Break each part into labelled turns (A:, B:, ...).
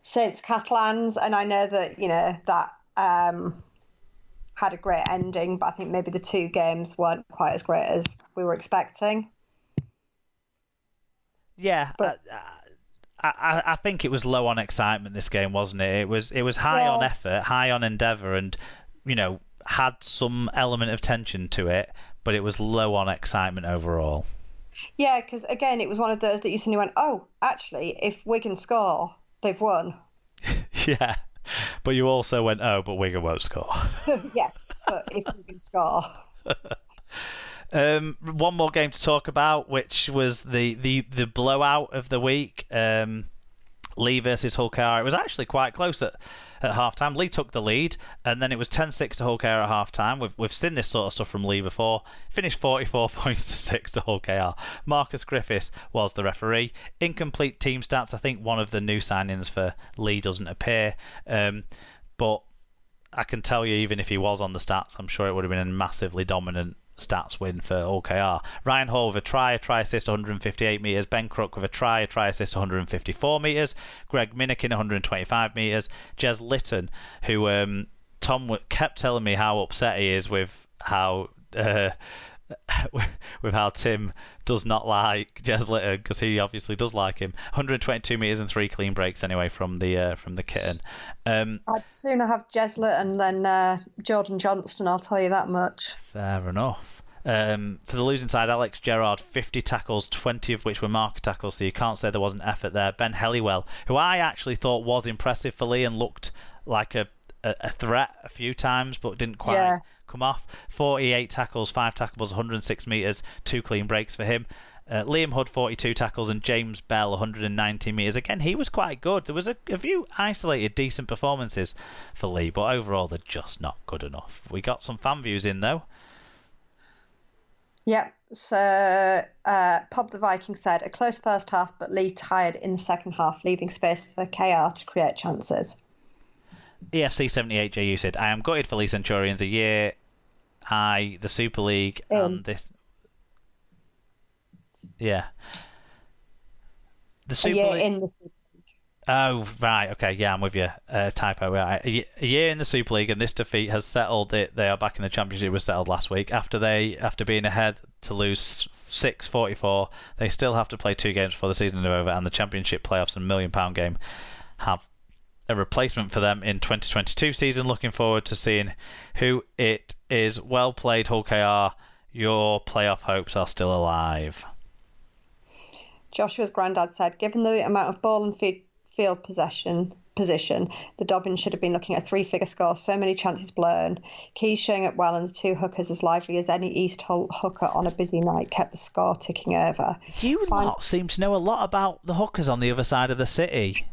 A: Saints Catalans, and I know that that had a great ending, but I think maybe the two games weren't quite as great as we were expecting.
B: Yeah,
A: But
B: I think it was low on excitement, this game, wasn't it? It was high on effort, high on endeavour, and had some element of tension to it, but it was low on excitement overall.
A: Yeah, because again, it was one of those that you suddenly went, oh, actually, if Wigan score, they've won.
B: Yeah, but you also went, oh, but Wigan won't score.
A: Yeah, but if Wigan score.
B: One more game to talk about, which was the blowout of the week. Lee versus Hull KR. It was actually quite close at half time. Lee took the lead, and then it was 10-6 to Hull KR at half time. We've seen this sort of stuff from Lee before. Finished 44 points to 6 to Hull KR. Marcus Griffiths was the referee. Incomplete team stats. I think one of the new signings for Lee doesn't appear, but I can tell you, even if he was on the stats, I'm sure it would have been a massively dominant stats win for OKR. Ryan Hall with a try assist 158 metres. Ben Crook with a try assist 154 metres. Greg Minnick in 125 metres. Jez Litton, who Tom kept telling me how upset he is with how with how Tim does not like Jez Litton, because he obviously does like him. 122 metres and 3 clean breaks anyway from the kitten.
A: I'd sooner have Jez Litton than Jordan Johnston, I'll tell you that much.
B: Fair enough. For the losing side, Alex Gerrard, 50 tackles, 20 of which were marker tackles, so you can't say there wasn't effort there. Ben Helliwell, who I actually thought was impressive for Lee and looked like a threat a few times, but didn't quite come off. 48 tackles, 5 tackles, 106 metres, 2 clean breaks for him. Liam Hood, 42 tackles, and James Bell, 190 metres. Again, he was quite good. There was a few isolated, decent performances for Lee, but overall they're just not good enough. We got some fan views in, though.
A: Yep, so Pub the Viking said, a close first half, but Lee tired in the second half, leaving space for KR to create chances.
B: EFC78JU said, I am gutted for Lee Centurions. A year the Super League and this... Yeah. The Super League...
A: in the Super League.
B: Oh, right, okay, yeah, I'm with you. Typo, right. A year in the Super League, and this defeat has settled it. They are back in the Championship. It was settled last week. After being ahead to lose 6-44, they still have to play 2 games before the season is over, and the Championship playoffs and £1 million game have a replacement for them in 2022 season. Looking forward to seeing who it is. Well played, Hull KR. Your playoff hopes are still alive.
A: Joshua's granddad said, given the amount of ball and field position, the Dobbins should have been looking at a 3-figure score. So many chances blown. Keys showing up well, and the 2 hookers, as lively as any East Hull hooker on a busy night, kept the score ticking over.
B: You lot seem to know a lot about the hookers on the other side of the city.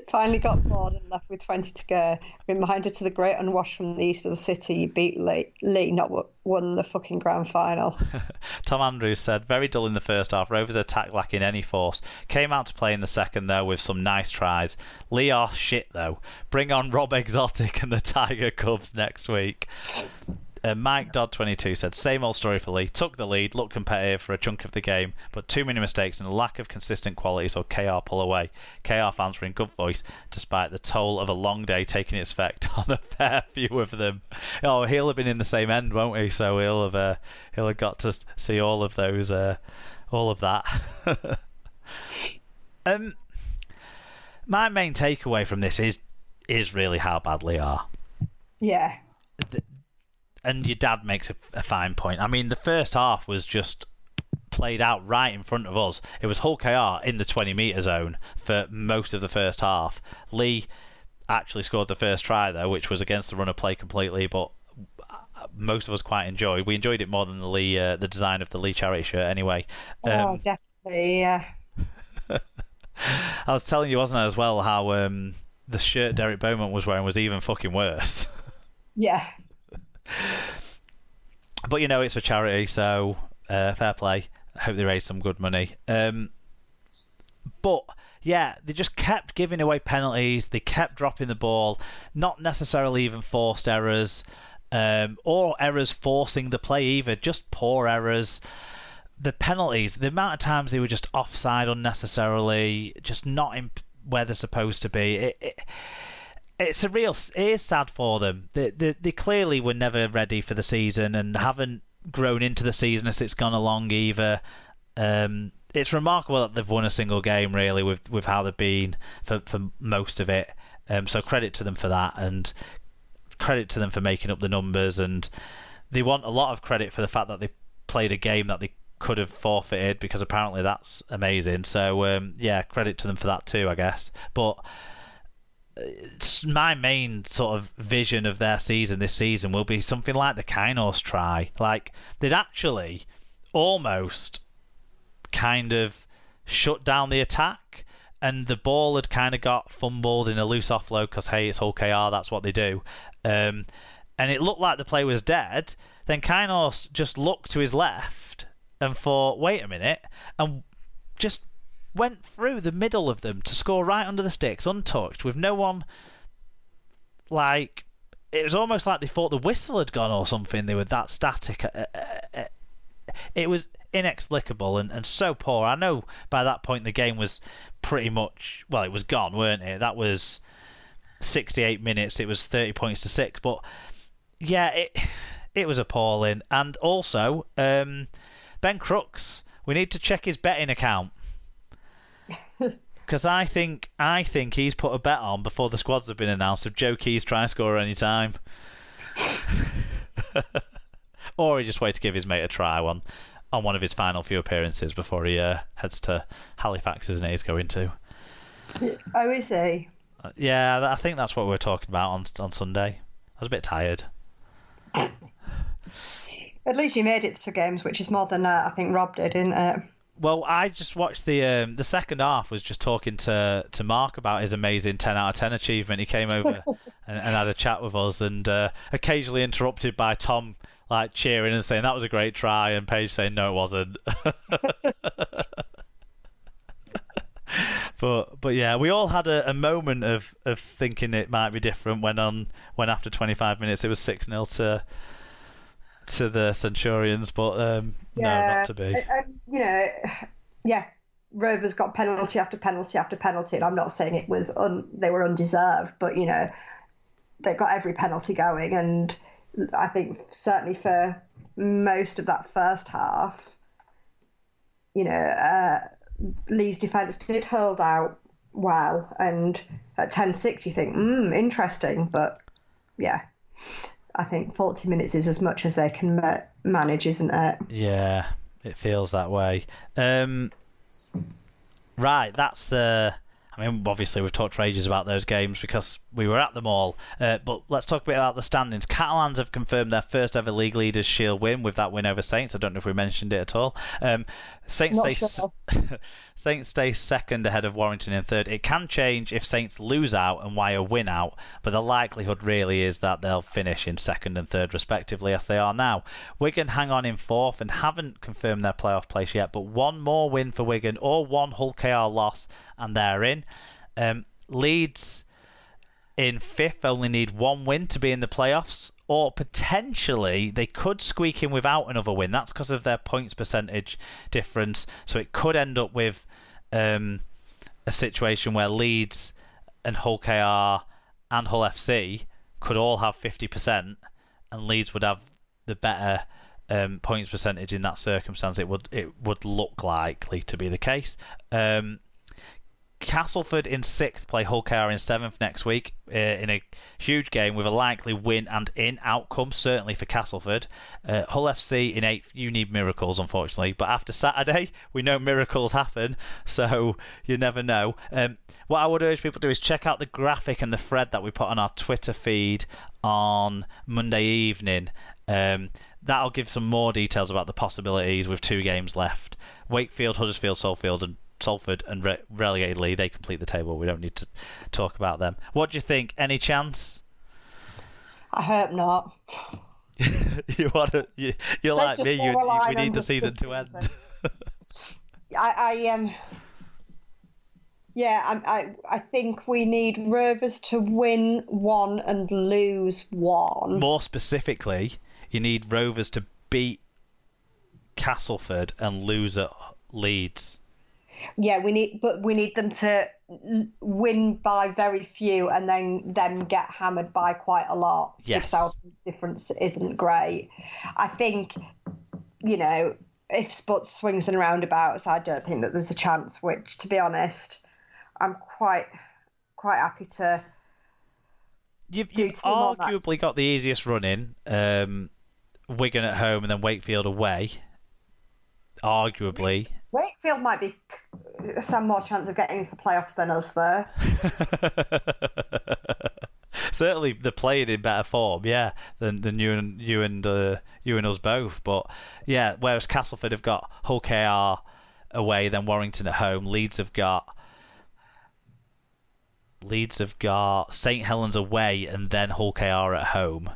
A: Finally got bored and left with 20 to go. Reminder to the great unwashed from the east of the city, you beat Lee, not won the fucking grand final.
B: Tom Andrews said, very dull in the first half. Rovers attack lacking any force. Came out to play in the second, though, with some nice tries. Lee are shit, though. Bring on Rob Exotic and the Tiger Cubs next week. Mike Dodd22 said, same old story for Lee. Took the lead, looked competitive for a chunk of the game, but too many mistakes and a lack of consistent quality, so KR pull away. KR fans were in good voice, despite the toll of a long day taking its effect on a fair few of them. Oh, he'll have been in the same end, won't he? So he'll have got to see all of those, all of that. My main takeaway from this is really how bad Lee are.
A: Yeah.
B: And your dad makes a fine point. I mean, the first half was just played out right in front of us. It was Hull KR in the 20-metre zone for most of the first half. Lee actually scored the first try, though, which was against the run of play completely, but most of us quite enjoyed. We enjoyed it more than the design of the Lee charity shirt anyway.
A: Oh, definitely, yeah.
B: I was telling you, wasn't I, as well, how the shirt Derek Beaumont was wearing was even fucking worse.
A: Yeah.
B: But it's for charity, so fair play. I hope they raise some good money. But yeah, they just kept giving away penalties. They kept dropping the ball, not necessarily even forced errors, or errors forcing the play either. Just poor errors. the penalties, the amount of times they were just offside unnecessarily, just not in where they're supposed to be. It is sad for them. They clearly were never ready for the season and haven't grown into the season as it's gone along either. It's remarkable that they've won a single game really with how they've been for most of it. So credit to them for that, and credit to them for making up the numbers. And they want a lot of credit for the fact that they played a game that they could have forfeited, because apparently that's amazing. So yeah, credit to them for that too, I guess. But my main sort of vision of their season this season will be something like the Kainos try. Like, they'd actually almost kind of shut down the attack, and the ball had kind of got fumbled in a loose offload because, hey, it's Hull KR, that's what they do. And it looked like the play was dead. Then Kainos just looked to his left and thought, wait a minute, and just went through the middle of them to score right under the sticks, untouched, with no one. Like, it was almost like they thought the whistle had gone or something. They were that static. It was inexplicable and so poor. I know by that point the game was pretty much, well, it was gone, weren't it? That was 68 minutes. It was 30 points to 6. But yeah, it was appalling. And also, Ben Crooks, we need to check his betting account. Because I think he's put a bet on before the squads have been announced of Joe Keys trying to score any time. Or he just waited to give his mate a try on one of his final few appearances before he heads to Halifax, isn't he? He's going to.
A: Oh, is he?
B: Yeah, I think that's what we were talking about on Sunday. I was a bit tired.
A: At least you made it to games, which is more than I think Rob did, isn't it?
B: Well, I just watched the second half. Was just talking to Mark about his amazing 10 out of 10 achievement. He came over and had a chat with us, and occasionally interrupted by Tom like cheering and saying that was a great try, and Paige saying no, it wasn't. But yeah, we all had a moment of thinking it might be different when after 25 minutes it was 6-0 to the Centurions, but no, not to be.
A: Yeah, Rovers got penalty after penalty after penalty, and I'm not saying it was they were undeserved, but they got every penalty going, and I think certainly for most of that first half, Lee's defence did hold out well, and at 10-6 you think, interesting, but yeah, I think 40 minutes is as much as they can manage, isn't it?
B: Yeah, it feels that way. Right, that's I mean, obviously we've talked for ages about those games because we were at them all. But let's talk a bit about the standings. Catalans have confirmed their first ever League Leaders Shield win with that win over Saints. I don't know if we mentioned it at all. Saints stay second ahead of Warrington in third. It can change if Saints lose out and Wyre win out, but the likelihood really is that they'll finish in second and third respectively, as they are now. Wigan hang on in fourth and haven't confirmed their playoff place yet, but one more win for Wigan or one Hull KR loss and they're in. Leeds in fifth only need one win to be in the playoffs, or potentially they could squeak in without another win. That's because of their points percentage difference. So it could end up with a situation where Leeds and Hull KR and Hull FC could all have 50%, and Leeds would have the better points percentage in that circumstance. It would look likely to be the case. Castleford in 6th play Hull KR in 7th next week in a huge game with a likely win and in outcome, certainly for Castleford. Hull FC in 8th, you need miracles unfortunately, but after Saturday we know miracles happen, so you never know. What I would urge people to do is check out the graphic and the thread that we put on our Twitter feed on Monday evening. That'll give some more details about the possibilities with 2 games left. Wakefield, Huddersfield, Salford and relegated Leigh, they complete the table. We don't need to talk about them. What do you think? Any chance?
A: I hope not.
B: You're like me. We need the season to end.
A: I think we need Rovers to win 1 and lose 1.
B: More specifically, you need Rovers to beat Castleford and lose at Leeds.
A: Yeah, we need them to win by very few and then them get hammered by quite a lot.
B: Yes.
A: Because our difference isn't great. I think, if Sputs swings and roundabouts, I don't think that there's a chance, which, to be honest, I'm quite happy to
B: You've arguably got the easiest run in, Wigan at home and then Wakefield away. Arguably.
A: Wakefield might be some more chance of getting into the playoffs than us, though.
B: Certainly, they're playing in better form, yeah, than you and us both. But yeah, whereas Castleford have got Hull KR away, then Warrington at home. Leeds have got St Helens away, and then Hull KR at home.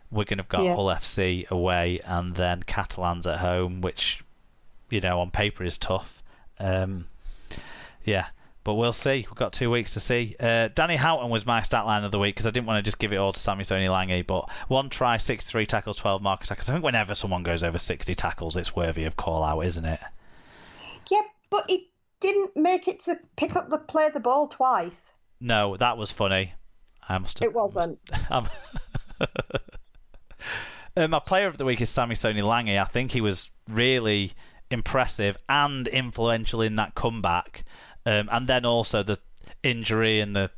B: Wigan have got Hull FC away, and then Catalans at home, which, on paper is tough. Yeah, but we'll see. We've got 2 weeks to see. Danny Houghton was my stat line of the week because I didn't want to just give it all to Sammy Stoney Lange, but 1 try, 63 tackles, 12 mark tackles. I think whenever someone goes over 60 tackles, it's worthy of call out, isn't it?
A: Yeah, but he didn't make it to play the ball twice.
B: No, that was funny.
A: It wasn't.
B: My player of the week is Sammy Stoney Lange. I think he was really impressive and influential in that comeback, and then also the injury and the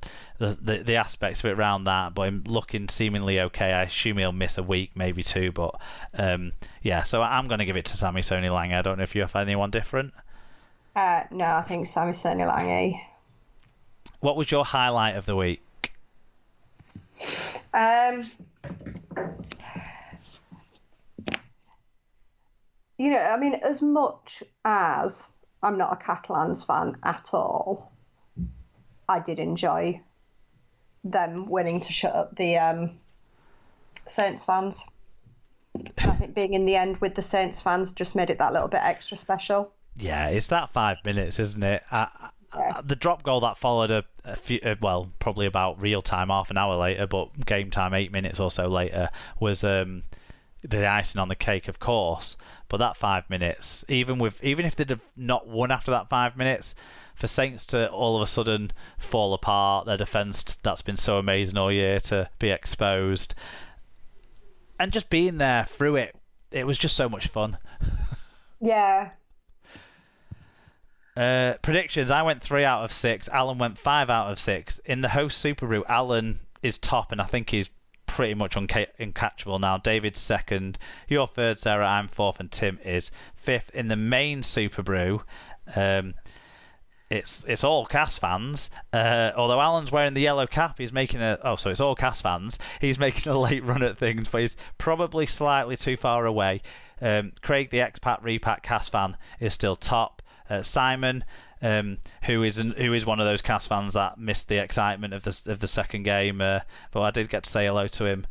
B: aspects of it around that. But him looking seemingly okay. I assume he'll miss a week, maybe 2. But so I'm going to give it to Sammy Stoney Lange. I don't know if you have anyone different.
A: No, I think Sammy Stoney Lange.
B: What was your highlight of the week?
A: As much as I'm not a Catalans fan at all, I did enjoy them winning to shut up the Saints fans. I think being in the end with the Saints fans just made it that little bit extra special.
B: Yeah, it's that 5 minutes, isn't it? The drop goal that followed a few, probably about real time, half an hour later, but game time 8 minutes or so later, was the icing on the cake, of course. But that 5 minutes, even if they'd have not won after that 5 minutes, for Saints to all of a sudden fall apart, their defence that's been so amazing all year to be exposed, and just being there through it, it was just so much fun.
A: Yeah.
B: Predictions, I went 3 out of 6. Alan went 5 out of 6. In the host Super Brew, Alan is top, and I think he's pretty much uncatchable now. David's second. You're third, Sarah. I'm fourth, and Tim is fifth. In the main Super Brew, it's all Cas fans. Although Alan's wearing the yellow cap, he's making so it's all Cas fans. He's making a late run at things, but he's probably slightly too far away. Craig, the expat repat Cas fan, is still top. Simon, who is one of those Cas fans that missed the excitement of the second game, but I did get to say hello to him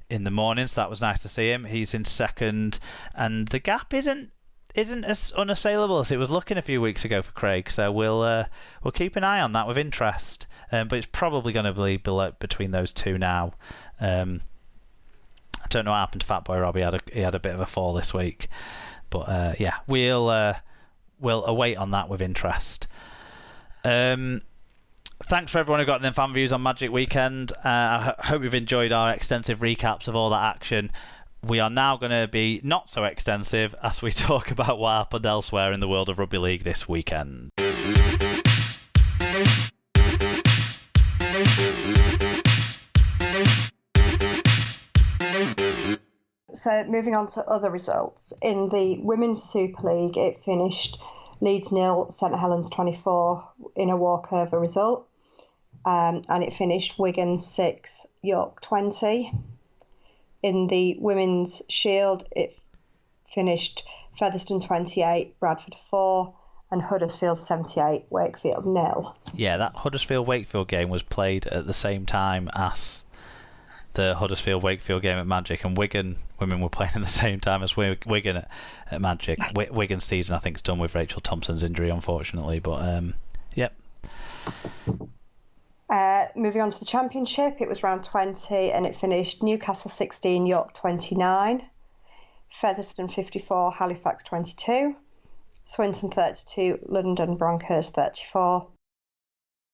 B: in the morning, so that was nice to see him. He's in second, and the gap isn't as unassailable as it was looking a few weeks ago for Craig. So we'll keep an eye on that with interest. But it's probably going to be below, between those two now. I don't know what happened to Fatboy Robbie. He had a bit of a fall this week, but we'll await on that with interest. Thanks for everyone who got them fan views on Magic Weekend. I hope you've enjoyed our extensive recaps of all that action. We are now going to be not so extensive as we talk about what happened elsewhere in the world of rugby league this weekend.
A: So moving on to other results. In the Women's Super League, it finished Leeds 0, St Helens 24 in a walkover result. And it finished Wigan 6, York 20. In the Women's Shield, it finished Featherstone 28, Bradford 4, and Huddersfield 78, Wakefield 0.
B: Yeah, that Huddersfield-Wakefield game was played at the same time as the Huddersfield-Wakefield game at Magic, and Wigan women were playing at the same time as Wigan at Magic. Wigan's season, I think, is done with Rachel Thompson's injury, unfortunately, but yep.
A: Moving on to the Championship, it was round 20 and it finished Newcastle 16, York 29. Featherstone 54, Halifax 22, Swinton 32, London Broncos 34,